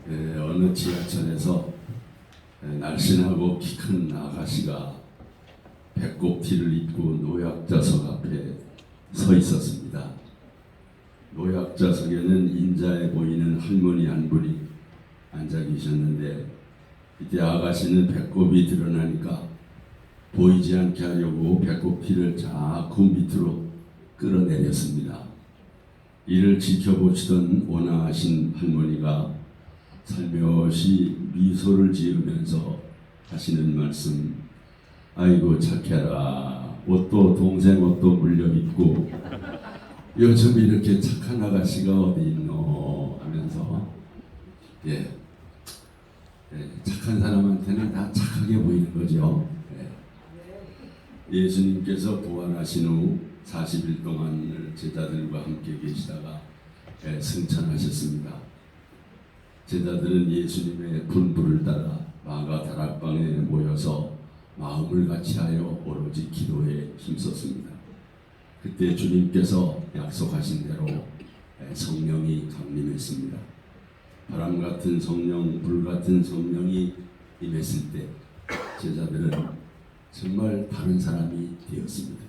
어느 지하철에서 날씬하고 키 큰 아가씨가 배꼽 티를 입고 노약자석 앞에 서 있었습니다. 노약자석에는 인자해 보이는 할머니 한 분이 앉아 계셨는데, 이때 아가씨는 배꼽이 드러나니까 보이지 않게 하려고 배꼽 티를 자꾸 밑으로 끌어내렸습니다. 이를 지켜보시던 온화하신 할머니가 살며시 미소를 지으면서 하시는 말씀, 아이고 착해라, 옷도 동생 옷도 물려입고 요즘 이렇게 착한 아가씨가 어디 있노 하면서 착한 사람한테는 다 착하게 보이는 거죠. 예수님께서 부활하신 후 40일 동안을 제자들과 함께 계시다가 승천하셨습니다. 제자들은 예수님의 분부를 따라 마가 다락방에 모여서 마음을 같이하여 오로지 기도에 힘썼습니다. 그때 주님께서 약속하신 대로 성령이 강림했습니다. 바람 같은 성령, 불 같은 성령이 임했을 때 제자들은 정말 다른 사람이 되었습니다.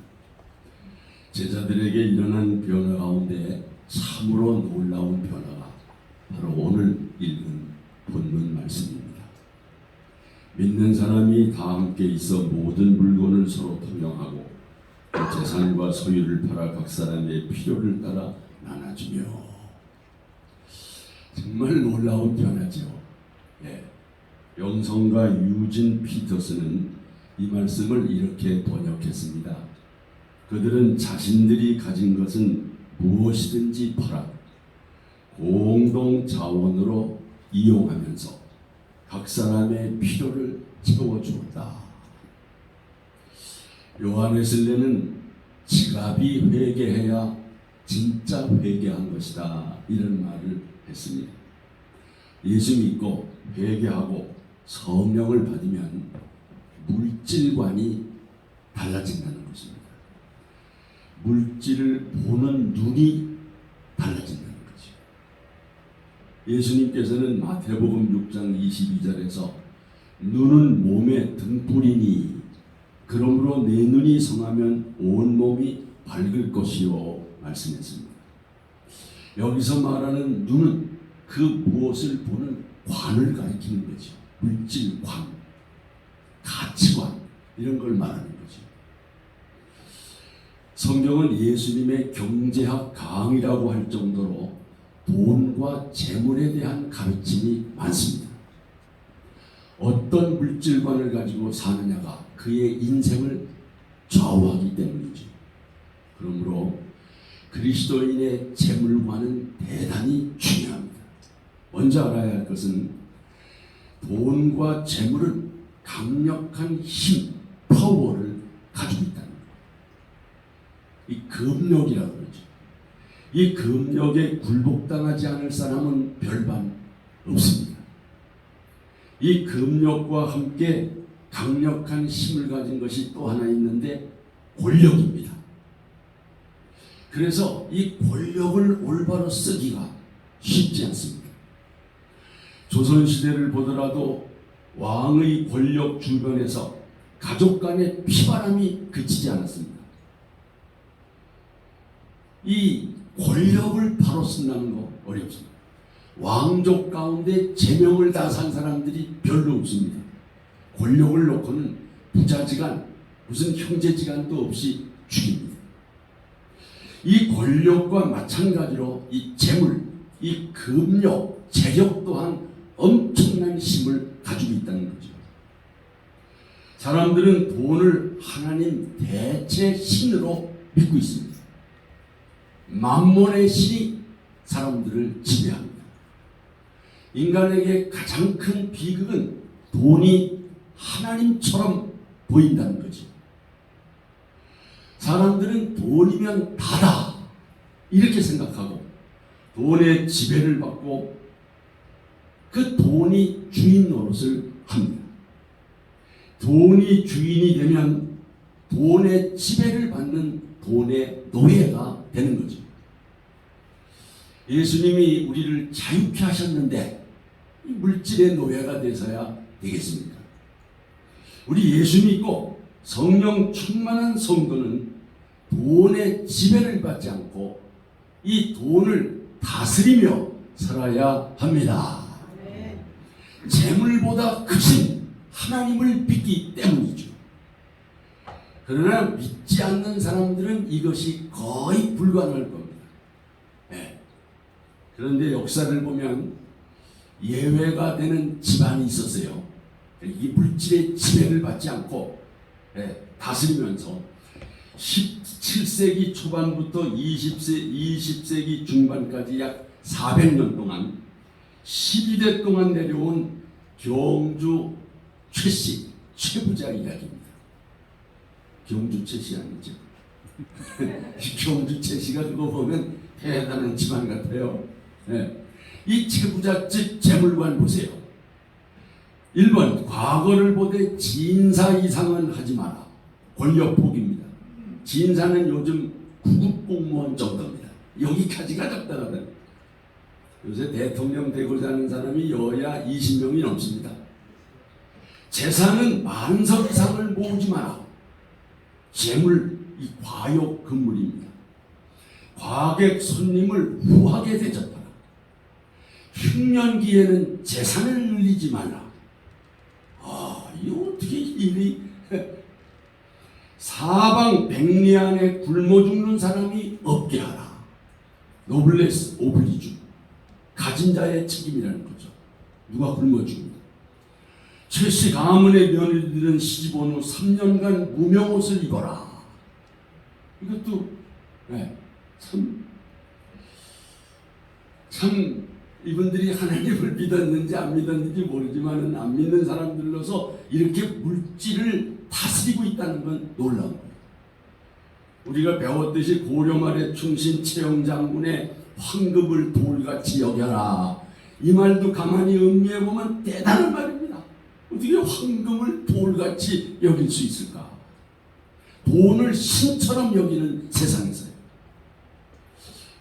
제자들에게 일어난 변화 가운데 참으로 놀라운 변화가 바로 오늘 읽은 본문 말씀입니다. 믿는 사람이 다 함께 있어 모든 물건을 서로 통용하고 재산과 소유를 팔아 각 사람의 필요를 따라 나눠주며. 정말 놀라운 변화죠. 영성과 유진 피터스는 이 말씀을 이렇게 번역했습니다. 그들은 자신들이 가진 것은 무엇이든지 팔아 공동 자원으로 이용하면서 각 사람의 필요를 채워주었다. 요한웨슬레는 지갑이 회개해야 진짜 회개한 것이다, 이런 말을 했습니다. 예수 믿고 회개하고 성령을 받으면 물질관이 달라진다는 것입니다. 물질을 보는 눈이 달라진다는 거죠. 예수님께서는 마태복음 6장 22절에서 눈은 몸의 등불이니 그러므로 내 눈이 성하면 온 몸이 밝을 것이요 말씀했습니다. 여기서 말하는 눈은 그 무엇을 보는 관을 가리키는 거죠. 물질관, 가치관, 이런 걸 말하는 거죠. 성경은 예수님의 경제학 강의라고 할 정도로 돈과 재물에 대한 가르침이 많습니다. 어떤 물질관을 가지고 사느냐가 그의 인생을 좌우하기 때문이죠. 그러므로 그리스도인의 재물관은 대단히 중요합니다. 먼저 알아야 할 것은 돈과 재물은 강력한 힘, 파워를 가지고 있다는 거예요. 이 금력이라고 그러죠. 이 금력에 굴복당하지 않을 사람은 별반 없습니다. 이 금력과 함께 강력한 힘을 가진 것이 또 하나 있는데 권력입니다. 그래서 이 권력을 올바로 쓰기가 쉽지 않습니다. 조선시대를 보더라도 왕의 권력 주변에서 가족 간의 피바람이 그치지 않았습니다. 이 권력을 바로 쓴다는 거 어렵습니다. 왕족 가운데 제명을 다 산 사람들이 별로 없습니다. 권력을 놓고는 부자지간, 무슨 형제지간도 없이 죽입니다. 이 권력과 마찬가지로 이 재물, 이 금력, 재력 또한 엄청난 힘을 가지고 있다는 거죠. 사람들은 돈을 하나님 대체 신으로 믿고 있습니다. 만몬의 신이 사람들을 지배합니다. 인간에게 가장 큰 비극은 돈이 하나님처럼 보인다는 거죠. 사람들은 돈이면 다다 이렇게 생각하고 돈의 지배를 받고 그 돈이 주인 노릇을 합니다. 돈이 주인이 되면 돈의 지배를 받는 돈의 노예가 되는 거죠. 예수님이 우리를 자유케 하셨는데 이 물질의 노예가 돼서야 되겠습니까? 우리 예수 믿고 성령 충만한 성도는 돈의 지배를 받지 않고 이 돈을 다스리며 살아야 합니다. 재물보다 크신 하나님을 믿기 때문이죠. 그러나 믿지 않는 사람들은 이것이 거의 불가능할 겁니다. 네. 그런데 역사를 보면 예외가 되는 집안이 있었어요. 이 물질의 지배를 받지 않고 다스리면서 17세기 초반부터 20세기 중반까지 약 400년 동안 12대 동안 내려온 경주 최씨, 최부자 이야기입니다. 경주 최씨 아니죠? 경주 최씨가 그거 보면 대단한 집안 같아요. 네. 이 최부잣집 재물관 보세요. 1번, 과거를 보되 진사 이상은 하지 마라. 권력 포기입니다. 진사는 요즘 구급 공무원 정도입니다. 여기까지가 적당하다. 요새 대통령 되고자 하는 사람이 여야 20명이 넘습니다. 재산은 만석 이상을 모으지 마라. 재물, 이 과욕 금물입니다. 과객 손님을 후하게 대접하라. 흉년기에는 재산을 늘리지 말라. 이거 어떻게 일이 사방 백리 안에 굶어 죽는 사람이 없게 하라. 노블레스 오블리주, 가진 자의 책임이라는 거죠. 누가 굶어 죽는다. 최씨 가문의 며느리들은 시집 온 후 3년간 무명옷을 입어라. 이것도 참 이분들이 하나님을 믿었는지 안 믿었는지 모르지만 안 믿는 사람들로서 이렇게 물질을 다스리고 있다는 건 놀라운 거예요. 우리가 배웠듯이 고려 말의 충신 채영장군의 황금을 돌같이 여겨라. 이 말도 가만히 음미해 보면 대단한 말입니다. 어떻게 황금을 돌같이 여길 수 있을까? 돈을 신처럼 여기는 세상에서요.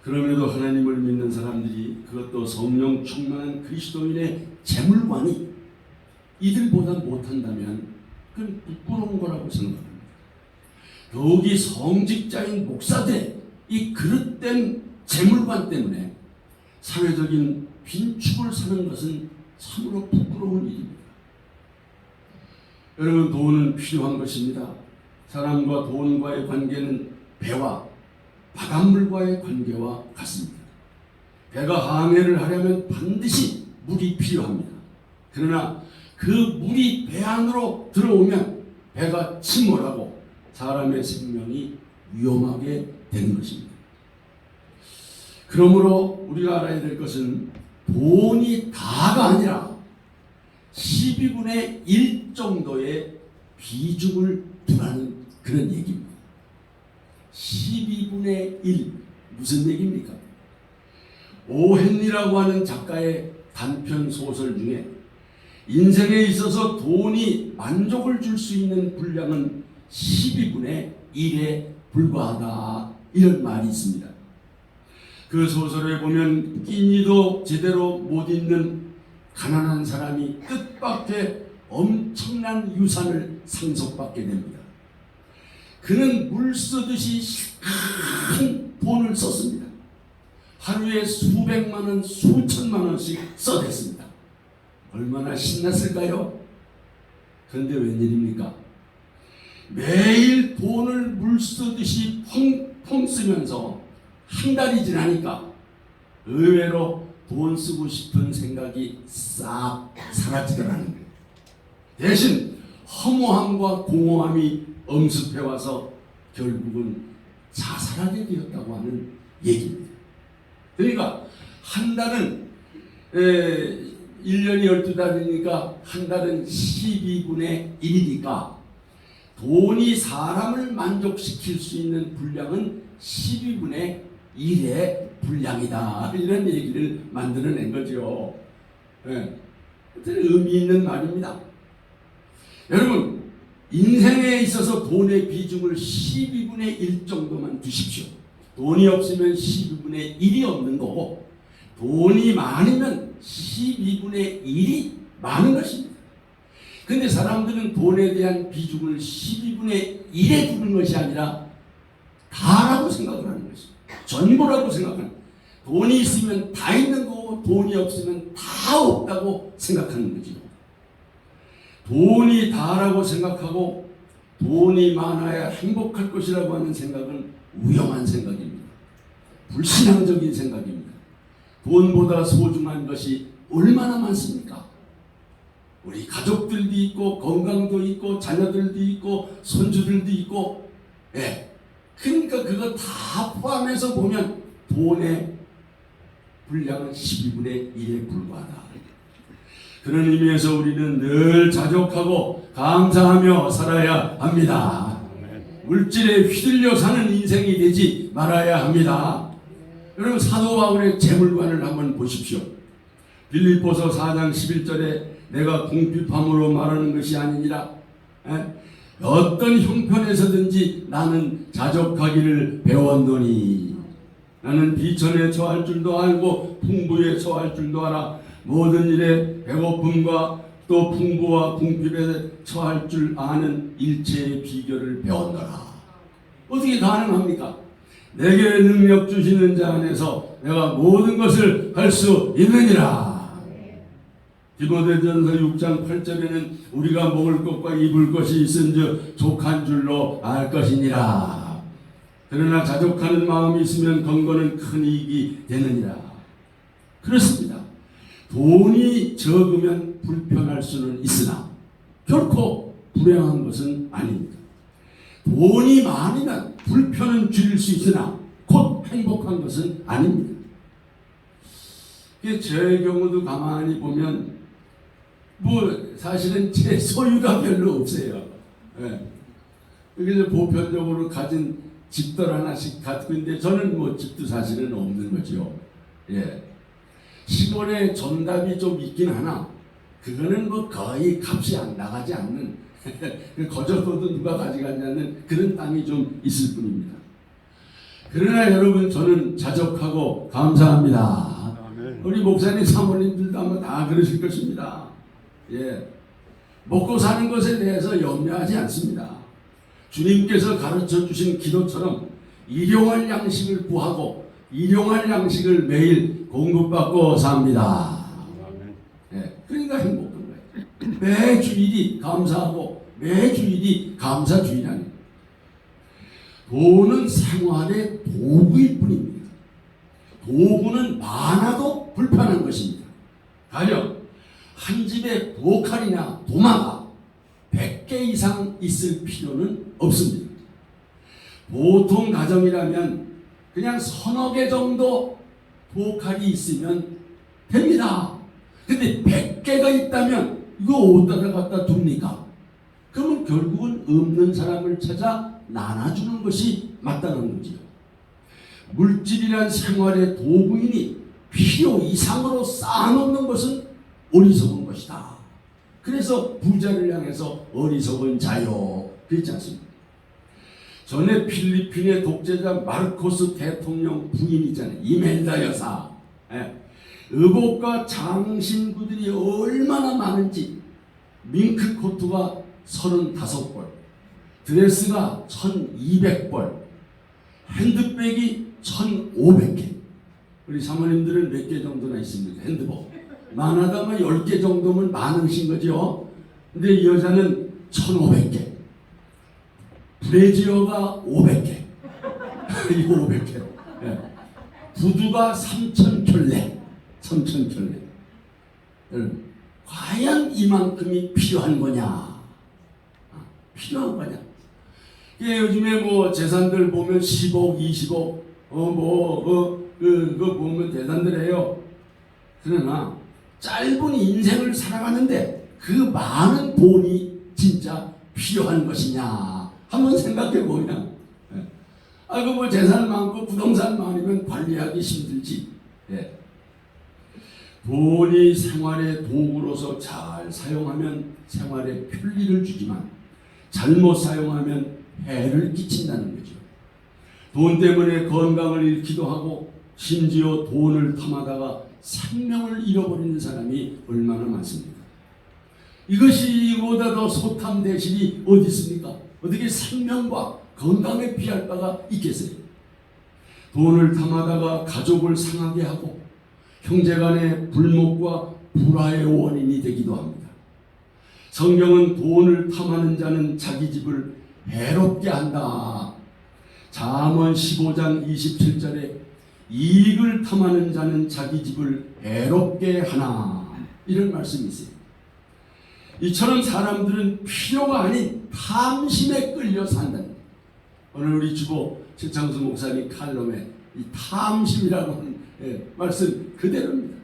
그럼에도 하나님을 믿는 사람들이, 그것도 성령 충만한 그리스도인의 재물관이 이들보다 못한다면 그건 부끄러운 거라고 생각합니다. 더욱이 성직자인 목사들, 이 그릇된 재물관 때문에 사회적인 빈축을 사는 것은 참으로 부끄러운 일입니다. 여러분, 돈은 필요한 것입니다. 사람과 돈과의 관계는 배와 바닷물과의 관계와 같습니다. 배가 항해를 하려면 반드시 물이 필요합니다. 그러나 그 물이 배 안으로 들어오면 배가 침몰하고 사람의 생명이 위험하게 되는 것입니다. 그러므로 우리가 알아야 될 것은 돈이 다가 아니라 12분의 1 정도의 비중을 두라는 그런 얘기입니다. 12분의 1 무슨 얘기입니까? 오헨리라고 하는 작가의 단편 소설 중에 인생에 있어서 돈이 만족을 줄 수 있는 분량은 12분의 1에 불과하다, 이런 말이 있습니다. 그 소설에 보면 끼니도 제대로 못 잊는 가난한 사람이 뜻밖의 엄청난 유산을 상속받게 됩니다. 그는 물 쓰듯이 큰 돈을 썼습니다. 하루에 수백만 원, 수천만 원씩 써댔습니다. 얼마나 신났을까요? 그런데 웬일입니까? 매일 돈을 물 쓰듯이 펑펑 쓰면서 한 달이 지나니까 의외로 돈 쓰고 싶은 생각이 싹 사라지더라는 거예요. 대신 허무함과 공허함이 엄습해와서 결국은 자살하게 되었다고 하는 얘기입니다. 그러니까 한 달은 1년이 12달이니까 한 달은 12분의 1이니까 돈이 사람을 만족시킬 수 있는 분량은 12분의 1의 분량이다, 이런 얘기를 만들어낸 거죠. 의미 있는 말입니다. 여러분, 인생에 있어서 돈의 비중을 12분의 1 정도만 두십시오. 돈이 없으면 12분의 1이 없는 거고, 돈이 많으면 12분의 1이 많은 것입니다. 근데 사람들은 돈에 대한 비중을 12분의 1에 두는 것이 아니라 다라고 생각을 하는 것입니다. 전부라고 생각하는 거예요. 돈이 있으면 다 있는 거고 돈이 없으면 다 없다고 생각하는 거죠. 돈이 다라고 생각하고 돈이 많아야 행복할 것이라고 하는 생각은 위험한 생각입니다. 불신앙적인 생각입니다. 돈보다 소중한 것이 얼마나 많습니까? 우리 가족들도 있고 건강도 있고 자녀들도 있고 손주들도 있고, 예. 그러니까 그거 다 포함해서 보면 돈의 분량은 12분의 1에 불과하다. 그런 의미에서 우리는 늘 자족하고 감사하며 살아야 합니다. 물질에 휘둘려 사는 인생이 되지 말아야 합니다. 여러분, 사도 바울의 재물관을 한번 보십시오. 빌립보서 4장 11절에 내가 궁핍함으로 말하는 것이 아니니라, 어떤 형편에서든지 나는 자족하기를 배웠노니, 나는 비천에 처할 줄도 알고 풍부에 처할 줄도 알아 모든 일에 배고픔과 또 풍부와 궁핍에 처할 줄 아는 일체의 비결을 배웠노라. 어떻게 가능합니까? 내게 능력 주시는 자 안에서 내가 모든 것을 할 수 있느니라. 디모데전서 6장 8절에는 우리가 먹을 것과 입을 것이 있은즉 족한 줄로 알 것이니라. 그러나 자족하는 마음이 있으면 건거는 큰 이익이 되느니라. 그렇습니다. 돈이 적으면 불편할 수는 있으나 결코 불행한 것은 아닙니다. 돈이 많으면 불편은 줄일 수 있으나 곧 행복한 것은 아닙니다. 제 경우도 가만히 보면 사실은 제 소유가 별로 없어요. 예. 그래서 보편적으로 가진 집들 하나씩 갖고 있는데 저는 집도 사실은 없는 거죠. 예. 시골에 전답이 좀 있긴 하나 그거는 거의 값이 안 나가지 않는 거저도도 누가 가져가지 않는 그런 땅이 좀 있을 뿐입니다. 그러나 여러분, 저는 자족하고 감사합니다. 아멘. 우리 목사님 사모님들도 아마 다 그러실 것입니다. 예. 먹고 사는 것에 대해서 염려하지 않습니다. 주님께서 가르쳐 주신 기도처럼 일용할 양식을 구하고 일용할 양식을 매일 공급받고 삽니다. 예. 그러니까 행복한 거예요. 매주일이 감사하고 매주일이 감사주일이라는 거예요. 돈은 생활의 도구일 뿐입니다. 도구는 많아도 불편한 것입니다. 가령 한 집에 부엌칼이나 도마가 100개 이상 있을 필요는 없습니다. 보통 가정이라면 그냥 서너 개 정도 부엌칼이 있으면 됩니다. 근데 100개가 있다면 이거 어디다 갖다 둡니까? 그러면 결국은 없는 사람을 찾아 나눠주는 것이 마땅한 거죠. 물질이란 생활의 도구이니 필요 이상으로 쌓아놓는 것은 어리석은 것이다. 그래서 부자를 향해서 어리석은 자요 그랬지 않습니까? 전에 필리핀의 독재자 마르코스 대통령 부인 있잖아요. 이멜다 여사. 의복과 장신구들이 얼마나 많은지, 밍크 코트가 35벌, 드레스가 1200벌, 핸드백이 1500개. 우리 사모님들은 몇 개 정도나 있습니까? 핸드복. 많아도 10개 정도면 많으신 거죠. 근데 이 여자는 1500개. 브래지어가 500개. 이거 500개. 네. 구두가 3000켤레. 3000켤레. 여러분, 과연 이만큼이 필요한 거냐? 필요한 거냐? 요즘에 재산들 보면 10억, 20억, 그거 보면 대단들 해요. 그러나 짧은 인생을 살아가는데 그 많은 돈이 진짜 필요한 것이냐? 한번 생각해 보면, 재산 많고 부동산 많으면 관리하기 힘들지. 예. 돈이 생활의 도구로서 잘 사용하면 생활에 편리를 주지만 잘못 사용하면 해를 끼친다는 거죠. 돈 때문에 건강을 잃기도 하고 심지어 돈을 탐하다가 생명을 잃어버리는 사람이 얼마나 많습니까? 이것이 이보다 더 소탐 대신이 어디 있습니까? 어떻게 생명과 건강에 비할 바가 있겠어요? 돈을 탐하다가 가족을 상하게 하고 형제간의 불목과 불화의 원인이 되기도 합니다. 성경은 돈을 탐하는 자는 자기 집을 해롭게 한다. 잠언 15장 27절에 이익을 탐하는 자는 자기 집을 해롭게 하나, 이런 말씀이 있어요. 이처럼 사람들은 필요가 아닌 탐심에 끌려 산다는 거예요. 오늘 우리 주보 최창수 목사님 칼럼에 이 탐심이라고 하는 말씀 그대로입니다.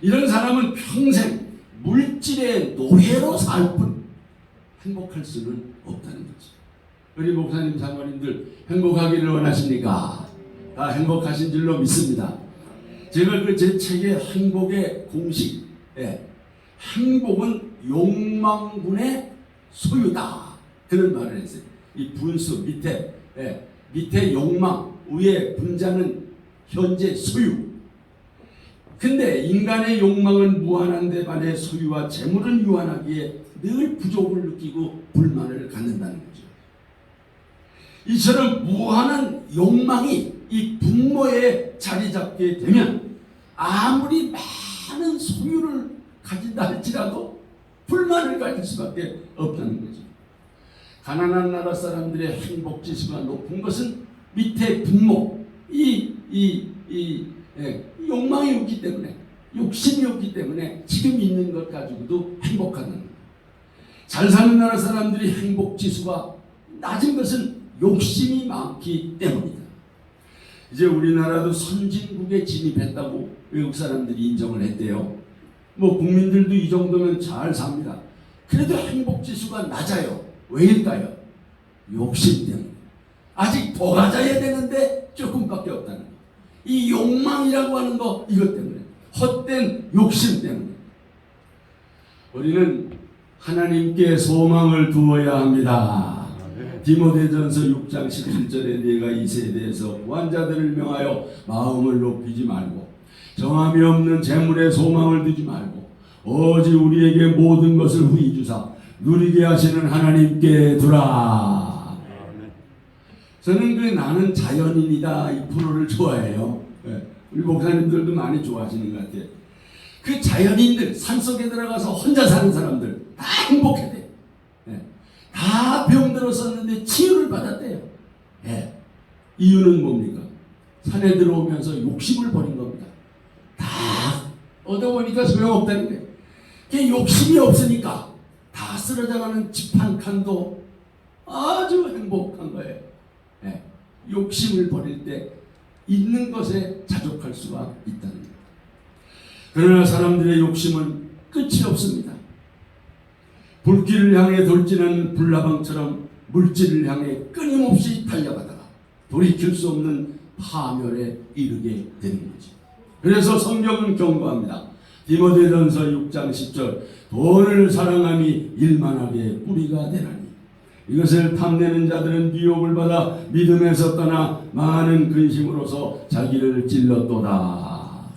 이런 사람은 평생 물질의 노예로 살 뿐 행복할 수는 없다는 거죠. 우리 목사님 사모님들 행복하기를 원하십니까? 다 행복하신 줄로 믿습니다. 제가 제 책의 행복의 공식, 행복은 욕망군의 소유다, 그런 말을 했어요. 이 분수 밑에 욕망, 위에 분자는 현재 소유. 근데 인간의 욕망은 무한한데 반해 소유와 재물은 유한하기에 늘 부족을 느끼고 불만을 갖는다는 거죠. 이처럼 무한한 욕망이 이 분모에 자리 잡게 되면 아무리 많은 소유를 가진다 할지라도 불만을 가질 수밖에 없다는 거죠. 가난한 나라 사람들의 행복 지수가 높은 것은 밑에 분모, 욕망이 없기 때문에, 욕심이 없기 때문에 지금 있는 것 가지고도 행복하다는 거예요. 잘 사는 나라 사람들이 행복 지수가 낮은 것은 욕심이 많기 때문이다. 이제 우리나라도 선진국에 진입했다고 외국 사람들이 인정을 했대요. 뭐 국민들도 이 정도면 잘 삽니다. 그래도 행복 지수가 낮아요. 왜일까요? 욕심 때문에. 아직 더 가져야 되는데 조금밖에 없다는 거. 이 욕망이라고 하는 거, 이것 때문에, 헛된 욕심 때문에. 우리는 하나님께 소망을 두어야 합니다. 디모데전서 6장 17절에 네가 이 세대에서 구한 자들을 명하여 마음을 높이지 말고 정함이 없는 재물에 소망을 두지 말고 오직 우리에게 모든 것을 후히 주사 누리게 하시는 하나님께 두라. 저는 그 나는 자연인이다 이 프로를 좋아해요. 우리 목사님들도 많이 좋아하시는 것 같아요. 그 자연인들, 산속에 들어가서 혼자 사는 사람들 다 행복해 돼. 다 병들었었는데 치유를 받았대요. 이유는 뭡니까? 산에 들어오면서 욕심을 버린 겁니다. 다 얻어보니까 소용없다는 거예요. 그 욕심이 없으니까 다 쓰러져가는 집 한 칸도 아주 행복한 거예요. 욕심을 버릴 때 있는 것에 자족할 수가 있다는 거예요. 그러나 사람들의 욕심은 끝이 없습니다. 불길을 향해 돌진하는 불나방처럼 물질을 향해 끊임없이 달려가다가 돌이킬 수 없는 파멸에 이르게 되는 거죠. 그래서 성경은 경고합니다. 디모데전서 6장 10절 돈을 사랑함이 일만하게 뿌리가 되나니 이것을 탐내는 자들은 미혹을 받아 믿음에서 떠나 많은 근심으로서 자기를 찔렀도다.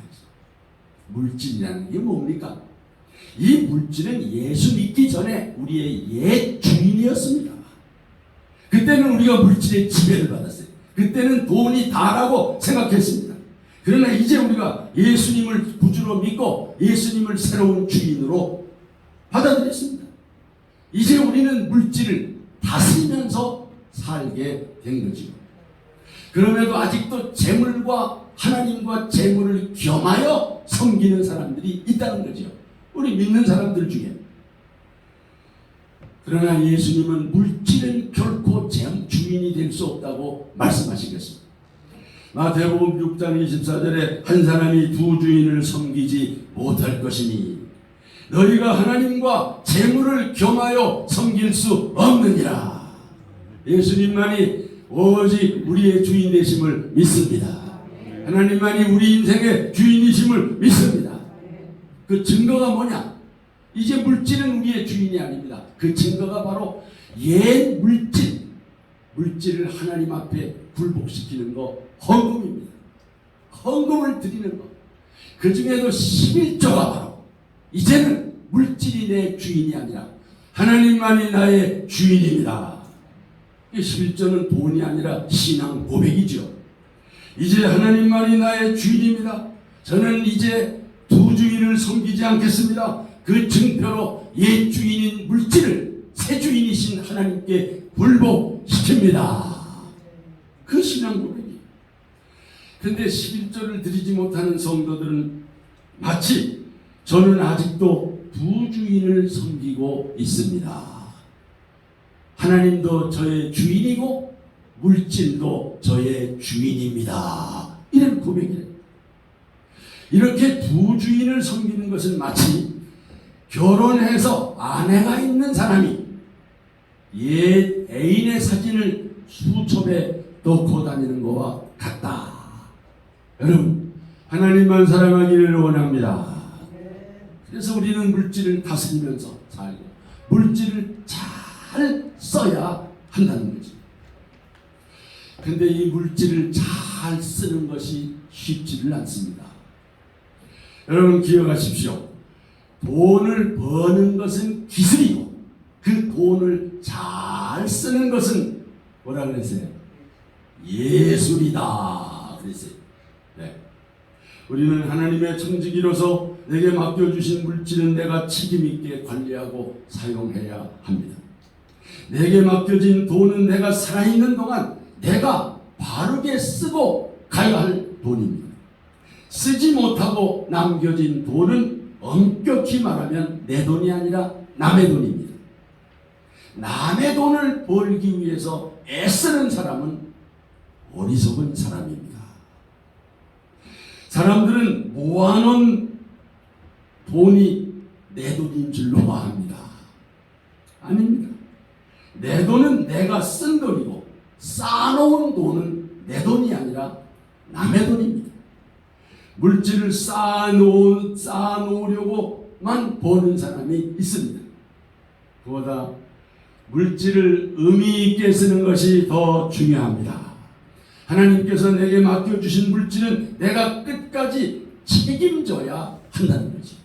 물질이라는 게 뭡니까? 이 물질은 예수 믿기 전에 우리의 옛 주인이었습니다. 그때는 우리가 물질의 지배를 받았어요. 그때는 돈이 다라고 생각했습니다. 그러나 이제 우리가 예수님을 구주로 믿고 예수님을 새로운 주인으로 받아들였습니다. 이제 우리는 물질을 다스리면서 살게 된 거죠. 그럼에도 아직도 재물과 하나님과 재물을 겸하여 섬기는 사람들이 있다는 거죠. 우리 믿는 사람들 중에. 그러나 예수님은 물질은 결코 주인이 될 수 없다고 말씀하시겠습니다. 마태복음 6장 24절에 한 사람이 두 주인을 섬기지 못할 것이니 너희가 하나님과 재물을 겸하여 섬길 수 없느니라. 예수님만이 오직 우리의 주인 되심을 믿습니다. 하나님만이 우리 인생의 주인이심을 믿습니다. 그 증거가 뭐냐? 이제 물질은 우리의 주인이 아닙니다. 그 증거가 바로 옛 물질을 하나님 앞에 굴복시키는 거, 헌금입니다. 헌금을 드리는 거. 그 중에도 11조가 바로 이제는 물질이 내 주인이 아니라 하나님만이 나의 주인입니다. 11조는 돈이 아니라 신앙 고백이죠. 이제 하나님만이 나의 주인입니다. 저는 이제 두 주인을 섬기지 않겠습니다. 그 증표로 옛 주인인 물질을 새 주인이신 하나님께 굴복시킵니다. 그 신앙 고백이. 그런데 11조를 드리지 못하는 성도들은 마치 저는 아직도 두 주인을 섬기고 있습니다. 하나님도 저의 주인이고 물질도 저의 주인입니다. 이런 고백이에요. 이렇게 두 주인을 섬기는 것은 마치 결혼해서 아내가 있는 사람이 옛 애인의 사진을 수첩에 넣고 다니는 것과 같다. 여러분, 하나님만 사랑하기를 원합니다. 그래서 우리는 물질을 다스리면서 살고 물질을 잘 써야 한다는 거죠. 근데 이 물질을 잘 쓰는 것이 쉽지를 않습니다. 여러분 기억하십시오. 돈을 버는 것은 기술이고 그 돈을 잘 쓰는 것은 뭐라 그랬어요? 예술이다 그랬어요. 네. 우리는 하나님의 청지기로서 내게 맡겨주신 물질은 내가 책임있게 관리하고 사용해야 합니다. 내게 맡겨진 돈은 내가 살아있는 동안 내가 바르게 쓰고 가야 할 돈입니다. 쓰지 못하고 남겨진 돈은 엄격히 말하면 내 돈이 아니라 남의 돈입니다. 남의 돈을 벌기 위해서 애쓰는 사람은 어리석은 사람입니다. 사람들은 모아놓은 돈이 내 돈인 줄로 아합니다. 아닙니다. 내 돈은 내가 쓴 돈이고 쌓아놓은 돈은 내 돈이 아니라 남의 돈입니다. 물질을 쌓아놓으려고만 버는 사람이 있습니다. 그보다 물질을 의미 있게 쓰는 것이 더 중요합니다. 하나님께서 내게 맡겨주신 물질은 내가 끝까지 책임져야 한다는 거지.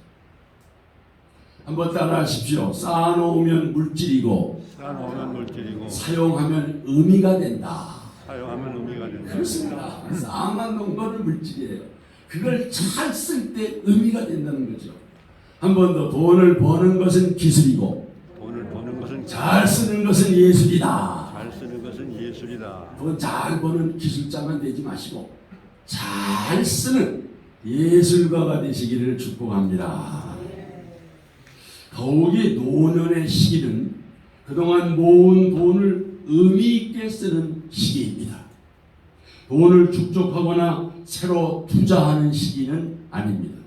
한번 따라하십시오. 쌓아놓으면 물질이고 사용하면 의미가 된다. 그렇습니다. 쌓아놓은 거는 물질이에요. 그걸 잘 쓸 때 의미가 된다는 거죠. 한 번 더, 돈을 버는 것은 기술이고 잘 쓰는 것은 예술이다. 돈 잘 버는 기술자만 되지 마시고 잘 쓰는 예술가가 되시기를 축복합니다. 더욱이 노년의 시기는 그동안 모은 돈을 의미 있게 쓰는 시기입니다. 돈을 축적하거나 새로 투자하는 시기는 아닙니다.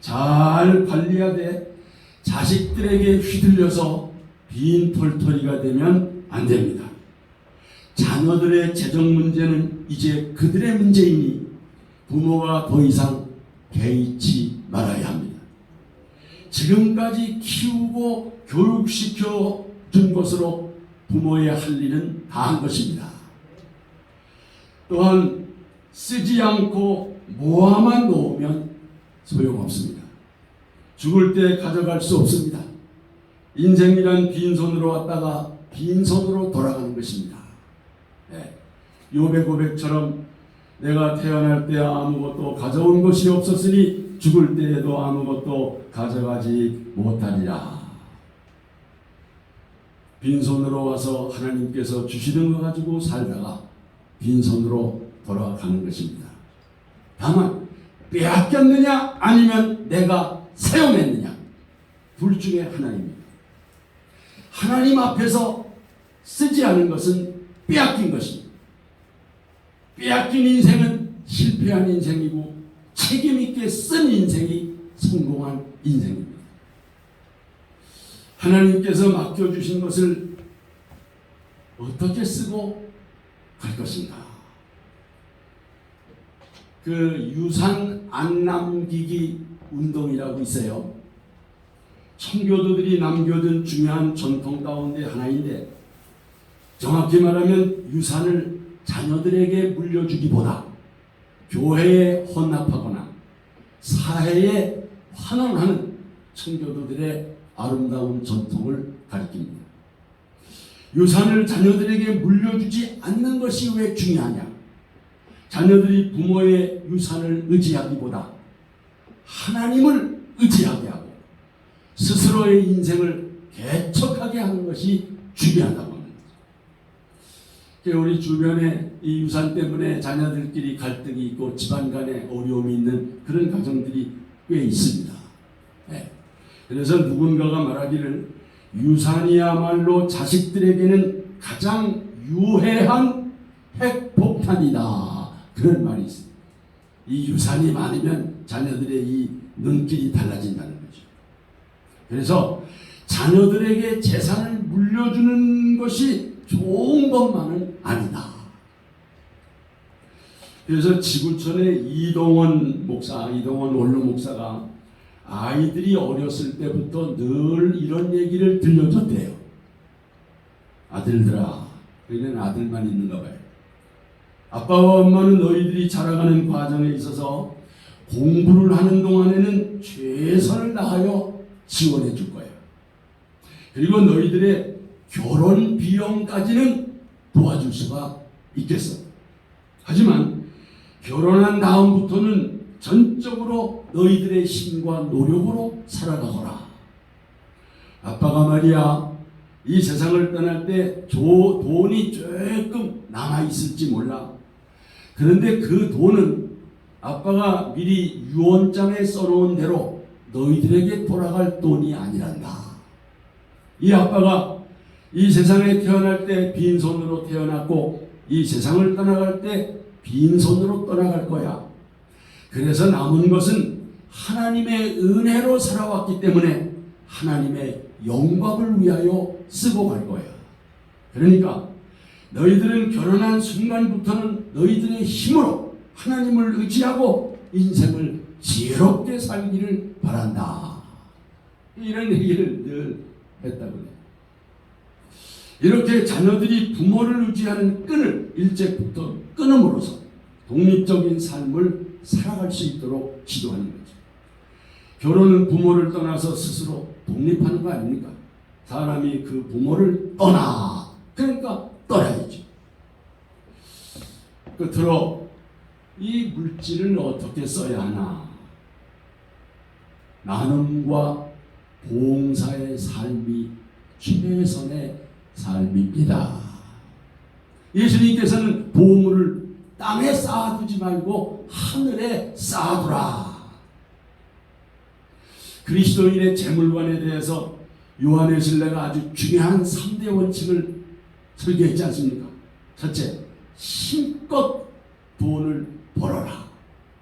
잘 관리하되 자식들에게 휘둘려서 빈 털터리가 되면 안 됩니다. 자녀들의 재정 문제는 이제 그들의 문제이니 부모가 더 이상 개의치 말아야 합니다. 지금까지 키우고 교육시켜 준 것으로 부모의 할 일은 다 한 것입니다. 또한 쓰지 않고 모아만 놓으면 소용없습니다. 죽을 때 가져갈 수 없습니다. 인생이란 빈손으로 왔다가 빈손으로 돌아가는 것입니다. 네. 욥의 고백처럼 내가 태어날 때 아무것도 가져온 것이 없었으니 죽을 때에도 아무것도 가져가지 못하리라. 빈손으로 와서 하나님께서 주시는 거 가지고 살다가 빈손으로 돌아가는 것입니다. 다만 빼앗겼느냐 아니면 내가 사용했느냐 둘 중에 하나입니다. 하나님 앞에서 쓰지 않은 것은 빼앗긴 것입니다. 빼앗긴 인생은 실패한 인생이고 책임있게 쓴 인생이 성공한 인생입니다. 하나님께서 맡겨주신 것을 어떻게 쓰고 갈 것인가? 그 유산 안 남기기 운동이라고 있어요. 청교도들이 남겨둔 중요한 전통 가운데 하나인데 정확히 말하면 유산을 자녀들에게 물려주기보다 교회에 헌납하거나 사회에 환원하는 청교도들의 아름다운 전통을 가리킵니다. 유산을 자녀들에게 물려주지 않는 것이 왜 중요하냐? 자녀들이 부모의 유산을 의지하기보다 하나님을 의지하게 하고 스스로의 인생을 개척하게 하는 것이 중요하다고 합니다. 우리 주변에 이 유산 때문에 자녀들끼리 갈등이 있고 집안 간에 어려움이 있는 그런 가정들이 꽤 있습니다. 네. 그래서 누군가가 말하기를 유산이야말로 자식들에게는 가장 유해한 핵폭탄이다, 그런 말이 있습니다. 이 유산이 많으면 자녀들의 이 눈길이 달라진다는 거죠. 그래서 자녀들에게 재산을 물려주는 것이 좋은 것만은 아니다. 그래서 지구촌의 이동원 원로 목사가 아이들이 어렸을 때부터 늘 이런 얘기를 들려줬대요. 아들들아, 여기는 아들만 있는가 봐요. 아빠와 엄마는 너희들이 자라가는 과정에 있어서 공부를 하는 동안에는 최선을 다하여 지원해 줄 거야. 그리고 너희들의 결혼 비용까지는 도와줄 수가 있겠어. 하지만 결혼한 다음부터는 전적으로 너희들의 힘과 노력으로 살아가거라. 아빠가 말이야, 이 세상을 떠날 때 돈이 조금 남아있을지 몰라. 그런데 그 돈은 아빠가 미리 유언장에 써놓은 대로 너희들에게 돌아갈 돈이 아니란다. 이 아빠가 이 세상에 태어날 때 빈손으로 태어났고 이 세상을 떠나갈 때 빈손으로 떠나갈 거야. 그래서 남은 것은 하나님의 은혜로 살아왔기 때문에 하나님의 영광을 위하여 쓰고 갈 거야. 그러니까 너희들은 결혼한 순간부터는 너희들의 힘으로 하나님을 의지하고 인생을 지혜롭게 살기를 바란다. 이런 얘기를 늘 했다고 해요. 이렇게 자녀들이 부모를 의지하는 끈을 일찍부터 끊음으로써 독립적인 삶을 살아갈 수 있도록 지도하는 거죠. 결혼은 부모를 떠나서 스스로 독립하는 거 아닙니까? 사람이 그 부모를 떠나, 그러니까 떠나야죠. 끝으로 이 물질을 어떻게 써야 하나? 나눔과 봉사의 삶이 최선의 삶입니다. 예수님께서는 보물을 땅에 쌓아두지 말고 하늘에 쌓아두라. 그리스도인의 재물관에 대해서 요한의 신뢰가 아주 중요한 3대 원칙을 설계했지 않습니까? 첫째, 힘껏 돈을 벌어라.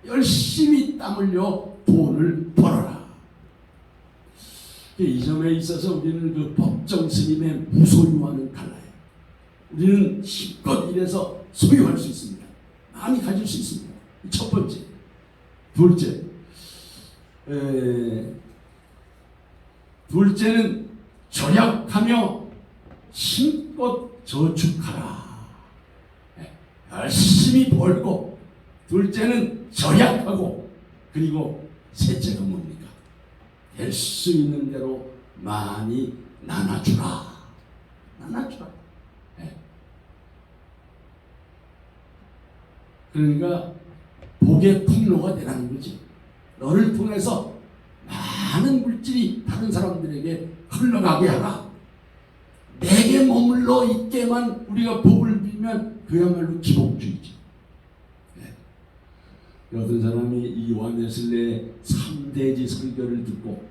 열심히 땀 흘려 돈을 벌어라. 이 점에 있어서 우리는 그 법정 스님의 무소유와는 달라요. 우리는 힘껏 일해서 소유할 수 있습니다. 많이 가질 수 있습니다. 첫 번째. 둘째는 절약하며 힘껏 저축하라. 열심히 벌고, 둘째는 절약하고, 그리고 셋째가 뭡니까? 될 수 있는 대로 많이 나눠주라. 나눠주라. 그러니까 복의 통로가 되라는 거지. 너를 통해서 많은 물질이 다른 사람들에게 흘러가게 하라. 내게 머물러 있게만 우리가 복을 빌면 그야말로 기복주의지. 어떤 사람이 이 요한웨슬리의 3대지 설교를 듣고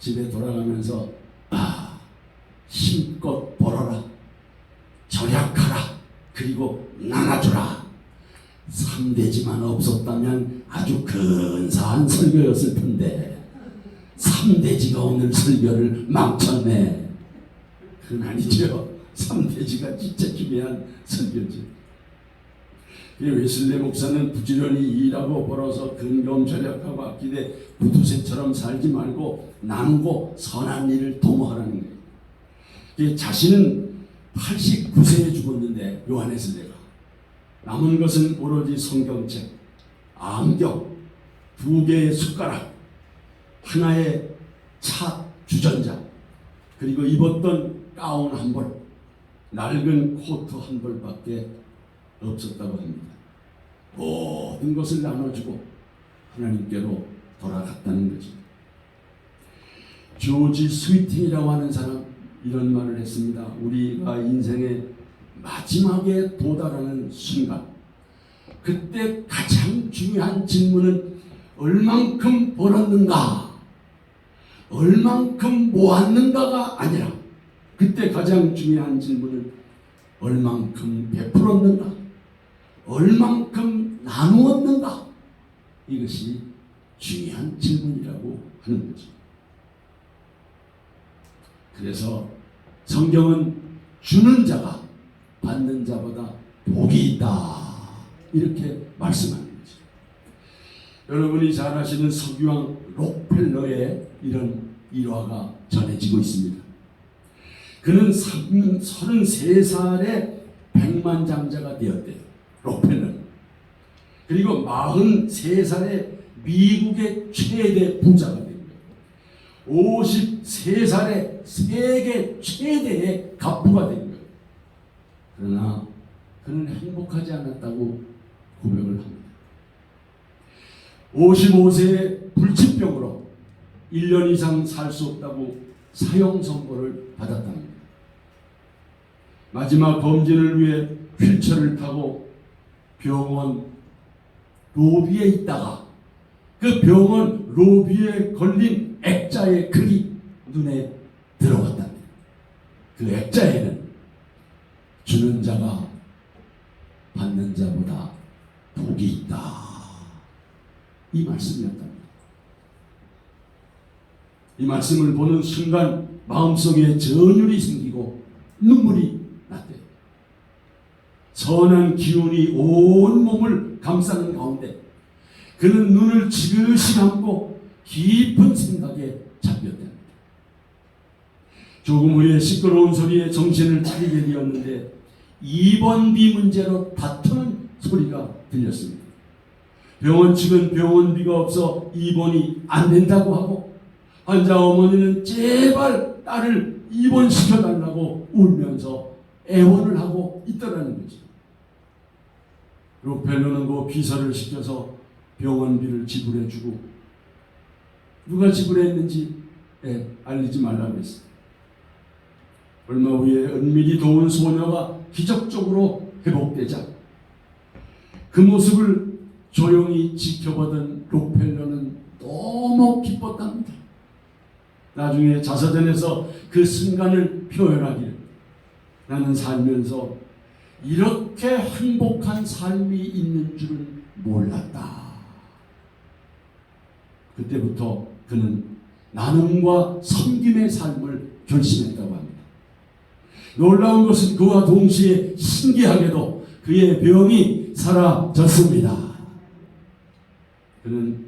집에 돌아가면서 힘껏 벌어라, 절약하라, 그리고 나눠주라. 3대지만 없었다면 아주 근사한 설교였을 텐데 3대지가 오늘 설교를 망쳤네. 그건 아니죠. 3대지가 진짜 중요한 설교지. 웨슬리 목사는 부지런히 일하고 벌어서 근검 절약하고 아끼되 구두쇠처럼 살지 말고 나누고 선한 일을 도모하라는 거예요. 자신은 89세에 죽었는데 요한 웨슬리가 남은 것은 오로지 성경책, 안경, 2개의 숟가락, 하나의 차 주전자, 그리고 입었던 가운 한 벌, 낡은 코트 한 벌밖에 없었다고 합니다. 모든 것을 나눠주고 하나님께로 돌아갔다는 거죠. 조지 스위팅이라고 하는 사람 이런 말을 했습니다. 우리가 인생의 마지막에 도달하는 순간, 그때 가장 중요한 질문은 얼만큼 벌었는가, 얼만큼 모았는가가 아니라 그때 가장 중요한 질문은 얼만큼 베풀었는가, 얼만큼 나누었는가, 이것이 중요한 질문이라고 하는 거죠. 그래서 성경은 주는 자가 받는 자보다 복이 있다, 이렇게 말씀하는 거죠. 여러분이 잘 아시는 석유왕 록펠러의 이런 일화가 전해지고 있습니다. 그는 33살에 백만장자가 되었대요. 록펠러는. 그리고 43살에 미국의 최대 부자가 된 거예요. 53살에 세계 최대의 갑부가 된 거예요. 그러나 그는 행복하지 않았다고 고백을 합니다. 55세에 불치병으로 1년 이상 살 수 없다고 사형 선고를 받았답니다. 마지막 검진을 위해 휠체어를 타고 병원 로비에 있다가 그 병원 로비에 걸린 액자의 글이 눈에 들어왔답니다. 그 액자에는 주는 자가 받는 자보다 복이 있다, 이 말씀이었답니다. 이 말씀을 보는 순간 마음속에 전율이 생기고 눈물이 났대요. 선한 기운이 온 몸을 감싸는 가운데 그는 눈을 지그시 감고 깊은 생각에 잠겼답니다. 조금 후에 시끄러운 소리에 정신을 차리게 되었는데 입원비 문제로 다투는 소리가 들렸습니다. 병원 측은 병원비가 없어 입원이 안 된다고 하고, 환자 어머니는 제발 딸을 입원시켜달라고 울면서 애원을 하고 있더라는 거죠. 록펠러는 그 비서를 시켜서 병원비를 지불해주고, 누가 지불했는지 알리지 말라고 했어요. 얼마 후에 은밀히 도운 소녀가 기적적으로 회복되자 그 모습을 조용히 지켜보던 록펠러는 너무 기뻤답니다. 나중에 자서전에서 그 순간을 표현하기를, 나는 살면서 이렇게 행복한 삶이 있는 줄은 몰랐다. 그때부터 그는 나눔과 섬김의 삶을 결심했다고 합니다. 놀라운 것은 그와 동시에 신기하게도 그의 병이 사라졌습니다. 그는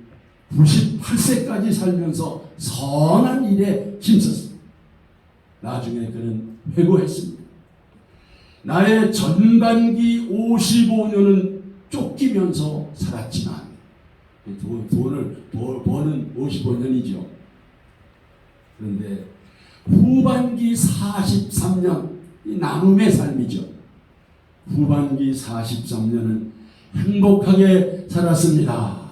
98세까지 살면서 선한 일에 힘썼습니다. 나중에 그는 회고했습니다. 나의 전반기 55년은 쫓기면서 살았지만, 돈을 버는 55년이죠. 그런데 후반기 43년, 이 나눔의 삶이죠. 후반기 43년은 행복하게 살았습니다.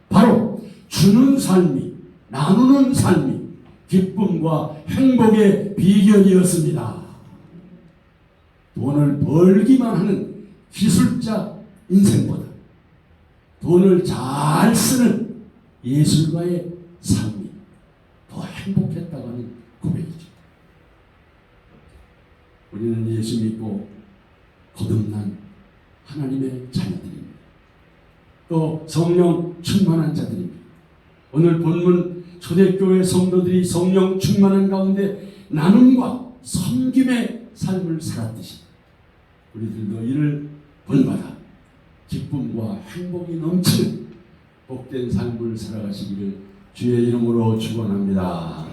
바로 주는 삶이, 나누는 삶이 기쁨과 행복의 비결이었습니다. 돈을 벌기만 하는 기술자 인생보다 돈을 잘 쓰는 예술가의 삶이 더 행복했다고 하는 고백이죠. 우리는 예수 믿고 거듭난 하나님의 자녀들입니다. 또 성령 충만한 자들입니다. 오늘 본문 초대교회 성도들이 성령 충만한 가운데 나눔과 섬김의 삶을 살았듯이 우리들도 이를 본받아 기쁨과 행복이 넘치는 복된 삶을 살아가시기를 주의 이름으로 축원합니다.